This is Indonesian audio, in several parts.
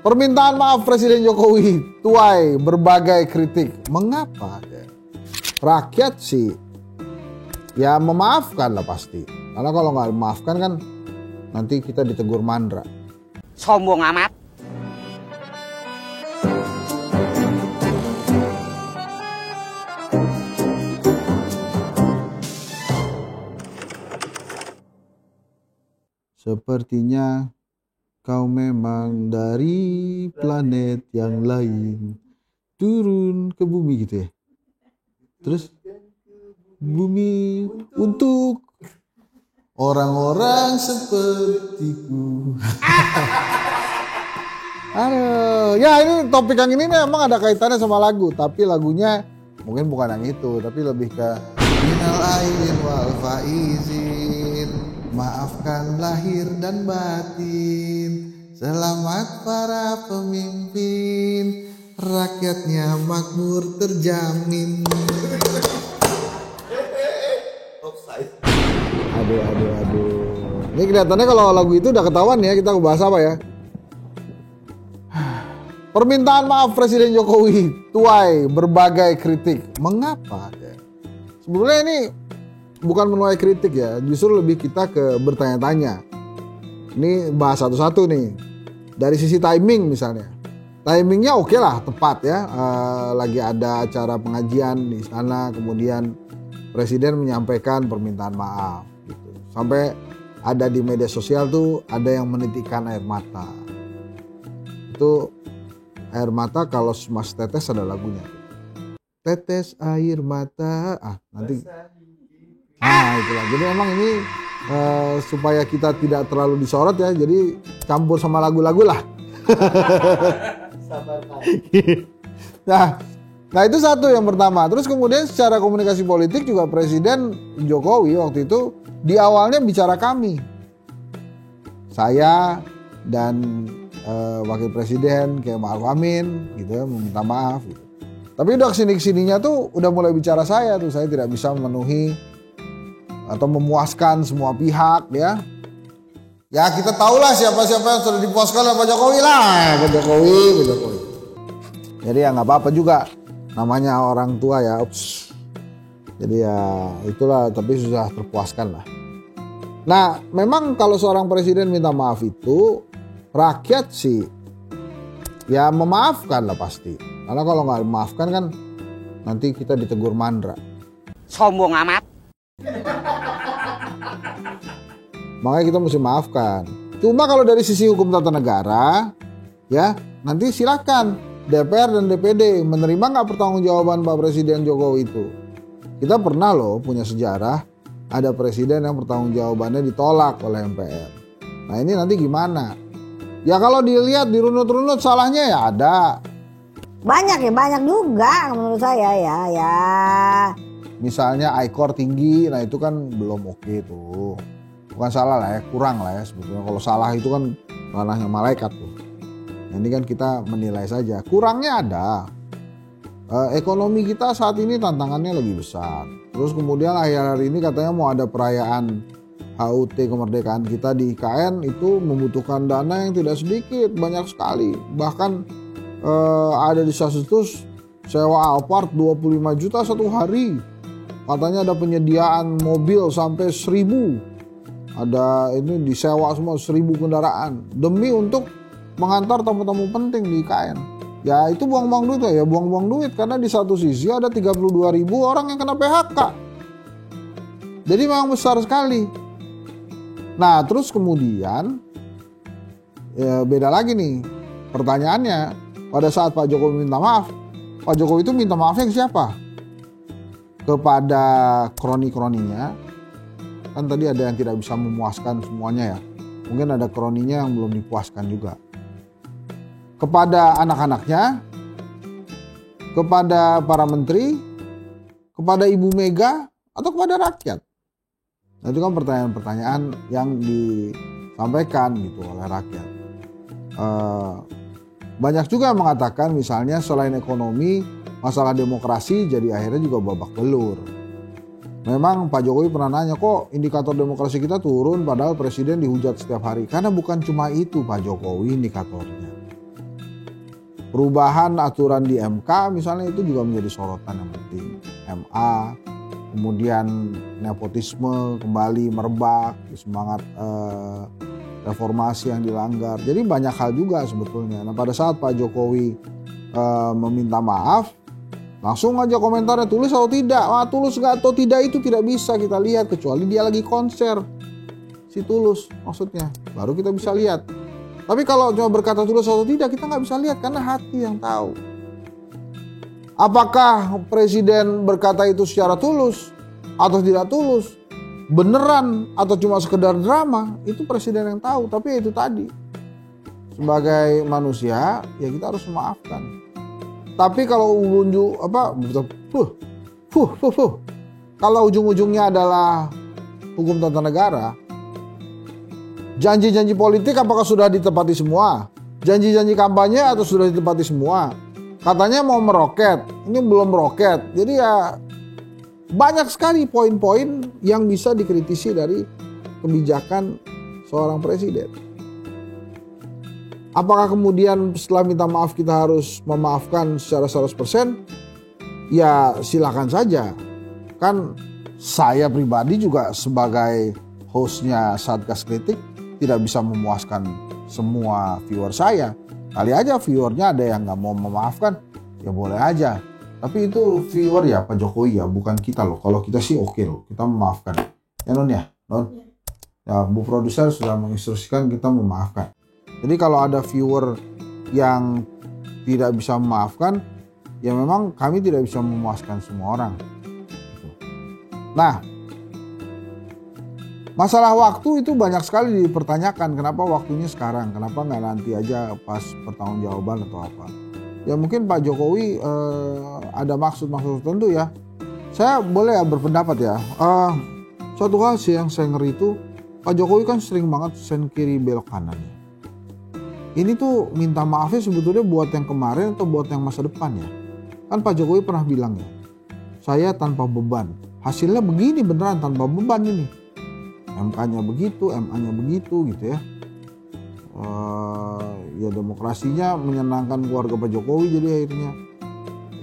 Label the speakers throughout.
Speaker 1: Permintaan maaf Presiden Jokowi tuai berbagai kritik. Mengapa? Rakyat sih ya memaafkan lah pasti. Karena kalau nggak memaafkan kan nanti kita ditegur mandra.
Speaker 2: Sombong amat.
Speaker 1: Sepertinya kau memang dari planet yang lain turun ke bumi gitu ya. Terus bumi untuk orang-orang sepertiku. Aduh, ya ini topik yang ini memang ada kaitannya sama lagu, tapi lagunya mungkin bukan yang itu, tapi lebih ke minal aidin wal faizin, maafkan lahir dan batin, selamat para pemimpin, rakyatnya makmur terjamin. Aduh. Ini kelihatannya kalau lagu itu udah ketahuan ya kita bahas apa ya. Permintaan maaf Presiden Jokowi tuai berbagai kritik. Mengapa? Sebenarnya ini bukan menuai kritik ya, justru lebih kita ke bertanya-tanya. Ini bahas satu-satu nih. Dari sisi timing misalnya. Timingnya oke lah, tepat ya. Lagi ada acara pengajian di sana, kemudian Presiden menyampaikan permintaan maaf. Gitu. Sampai ada di media sosial tuh ada yang menitikkan air mata. Itu air mata kalau Mas Tetes ada lagunya. Tetes air mata. Nanti. Itulah. Jadi emang ini supaya kita tidak terlalu disorot ya. Jadi campur sama lagu-lagu lah. Nah itu satu yang pertama. Terus kemudian secara komunikasi politik juga Presiden Jokowi waktu itu di awalnya bicara kami. Saya dan Wakil Presiden kayak Ma'ruf Amin gitu ya, meminta maaf gitu. Tapi udah kesininya tuh udah mulai bicara saya tuh, saya tidak bisa memenuhi atau memuaskan semua pihak ya. Ya kita tahulah siapa-siapa yang sudah dipuaskan oleh Pak Jokowi lah, Pak Jokowi. Jadi ya nggak apa-apa juga, namanya orang tua ya. Jadi ya itulah, tapi sudah terpuaskan lah. Nah memang kalau seorang presiden minta maaf itu rakyat sih ya memaafkan lah pasti. Karena kalau nggak memaafkan kan nanti kita ditegur mandra.
Speaker 2: Sombong amat.
Speaker 1: Makanya kita mesti maafkan. Cuma kalau dari sisi hukum tata negara ya nanti silakan DPR dan DPD menerima nggak pertanggungjawaban Pak Presiden Jokowi itu. Kita pernah loh punya sejarah ada presiden yang pertanggungjawabannya ditolak oleh MPR. Nah ini nanti gimana? Ya kalau dilihat dirunut-runut salahnya ya ada.
Speaker 3: Banyak juga menurut saya ya.
Speaker 1: Misalnya ICOR tinggi, nah itu kan belum oke tuh. Bukan salah lah ya, kurang lah ya sebetulnya. Kalau salah itu kan ranahnya malaikat tuh. Nah, ini kan kita menilai saja. Kurangnya ada. Ekonomi kita saat ini tantangannya lebih besar. Terus kemudian akhir-akhir ini katanya mau ada perayaan HUT kemerdekaan kita di IKN itu membutuhkan dana yang tidak sedikit, banyak sekali. Bahkan ada di situs sewa Alphard 25 juta satu hari. Katanya ada penyediaan mobil sampai 1000. Ada ini disewa semua 1000 kendaraan demi untuk mengantar tamu-tamu penting di IKN. Ya itu buang-buang duit ya, buang-buang duit karena di satu sisi ada 32.000 orang yang kena PHK. Jadi memang besar sekali. Nah terus kemudian ya beda lagi nih pertanyaannya. Pada saat Pak Jokowi minta maaf, Pak Jokowi itu minta maafnya ke siapa? Kepada kroni-kroninya. Kan tadi ada yang tidak bisa memuaskan semuanya ya. Mungkin ada kroninya yang belum dipuaskan juga. Kepada anak-anaknya, kepada para menteri, kepada Ibu Mega, atau kepada rakyat. Nah itu kan pertanyaan-pertanyaan yang disampaikan gitu oleh rakyat. Banyak juga yang mengatakan misalnya selain ekonomi, masalah demokrasi jadi akhirnya juga babak belur. Memang Pak Jokowi pernah nanya kok indikator demokrasi kita turun padahal presiden dihujat setiap hari. Karena bukan cuma itu Pak Jokowi indikatornya. perubahan aturan di MK misalnya itu juga menjadi sorotan yang penting. MA, kemudian nepotisme kembali merebak, semangat reformasi yang dilanggar. Jadi banyak hal juga sebetulnya. Nah pada saat Pak Jokowi meminta maaf, langsung aja komentarnya tulus atau tidak. Wah, tulus nggak atau tidak itu tidak bisa kita lihat kecuali dia lagi konser. Si Tulus maksudnya, baru kita bisa lihat. Tapi kalau cuma berkata tulus atau tidak kita nggak bisa lihat karena hati yang tahu. Apakah presiden berkata itu secara tulus atau tidak tulus, beneran atau cuma sekedar drama, itu presiden yang tahu. Tapi itu tadi, sebagai manusia ya kita harus memaafkan. Tapi kalau kalau ujung-ujungnya adalah hukum tata negara, janji-janji politik apakah sudah ditepati semua? Janji-janji kampanye atau sudah ditepati semua? Katanya mau meroket, ini belum meroket. Jadi ya banyak sekali poin-poin yang bisa dikritisi dari kebijakan seorang presiden. Apakah kemudian setelah minta maaf kita harus memaafkan secara 100%? Ya silakan saja. Kan saya pribadi juga sebagai hostnya Satgas Kritik tidak bisa memuaskan semua viewer saya. Kali aja viewernya ada yang nggak mau memaafkan, ya boleh aja. Tapi itu viewer ya Pak Jokowi ya, bukan kita loh. Kalau kita sih oke loh, kita memaafkan. Ya Non ya, Non. Ya Bu produser sudah menginstruksikan kita memaafkan. Jadi kalau ada viewer yang tidak bisa memaafkan, ya memang kami tidak bisa memuaskan semua orang. Nah, masalah waktu itu banyak sekali dipertanyakan. Kenapa waktunya sekarang? Kenapa nggak nanti aja pas pertanggungjawaban atau apa? Ya mungkin Pak Jokowi ada maksud-maksud tertentu ya. Saya boleh ya berpendapat ya. Suatu hal sih yang saya ngeri itu, Pak Jokowi kan sering banget sen kiri belok kanan ya. Ini tuh minta maafnya sebetulnya buat yang kemarin atau buat yang masa depan ya. Kan Pak Jokowi pernah bilang ya, saya tanpa beban. Hasilnya begini beneran tanpa beban ini. MK-nya begitu, MA-nya begitu gitu ya. Ya demokrasinya menyenangkan keluarga Pak Jokowi jadi akhirnya.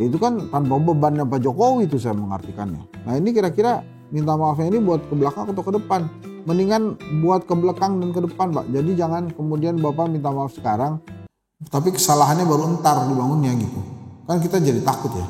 Speaker 1: Itu kan tanpa bebannya Pak Jokowi itu saya mengartikannya. Nah ini kira-kira minta maafnya ini buat ke belakang atau ke depan? Mendingan buat ke belakang dan ke depan Pak. Jadi jangan kemudian Bapak minta maaf sekarang, tapi kesalahannya baru entar dibangunnya gitu. Kan kita jadi takut ya.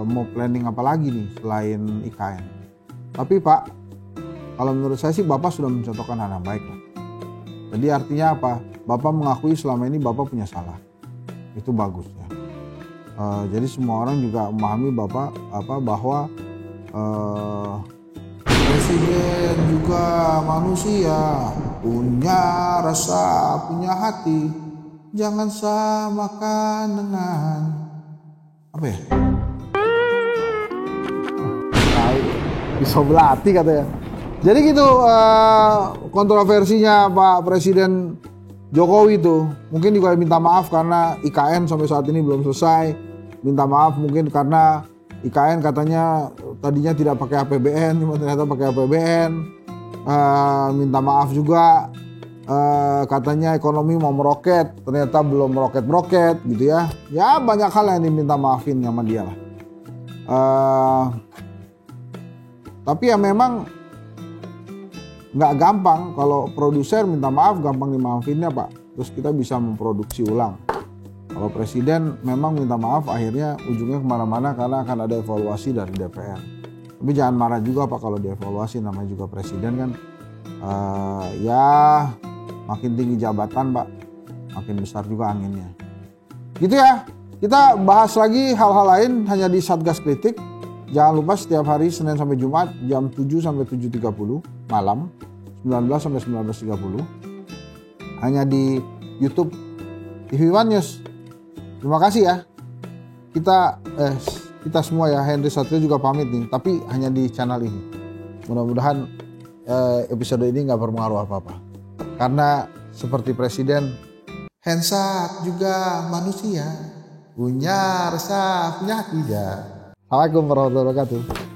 Speaker 1: Mau planning apa lagi nih selain IKN. Tapi Pak, kalau menurut saya sih Bapak sudah mencontohkan hal yang baik lah. Jadi artinya apa? Bapak mengakui selama ini Bapak punya salah. Itu bagus ya. Jadi semua orang juga memahami Bapak bahwa presiden juga manusia, punya rasa, punya hati. Jangan samakan dengan apa ya? Bisa belati katanya. Jadi gitu kontroversinya Pak Presiden Jokowi itu. Mungkin juga minta maaf karena IKN sampai saat ini belum selesai. Minta maaf mungkin karena IKN katanya tadinya tidak pakai APBN, cuma ternyata pakai APBN. Minta maaf juga katanya ekonomi mau meroket, ternyata belum meroket-meroket gitu ya. Ya banyak hal yang diminta maafin sama dia lah. Tapi ya memang nggak gampang kalau produser minta maaf gampang dimaafinnya Pak. Terus kita bisa memproduksi ulang. Kalau presiden memang minta maaf akhirnya ujungnya kemana-mana karena akan ada evaluasi dari DPR. Tapi jangan marah juga Pak kalau dievaluasi, namanya juga presiden kan. Ya makin tinggi jabatan Pak, makin besar juga anginnya. Gitu ya, kita bahas lagi hal-hal lain hanya di Satgas Kritik. Jangan lupa setiap hari Senin sampai Jumat jam 7 sampai 7.30 malam, 19 sampai 19.30. Hanya di YouTube TV One News. Terima kasih ya. Kita semua ya, Henry Satrio juga pamit nih, tapi hanya di channel ini. Mudah-mudahan episode ini nggak berpengaruh apa-apa. Karena seperti presiden, Hensat juga manusia, punya rasa, punya hati ya. Assalamualaikum warahmatullahi wabarakatuh.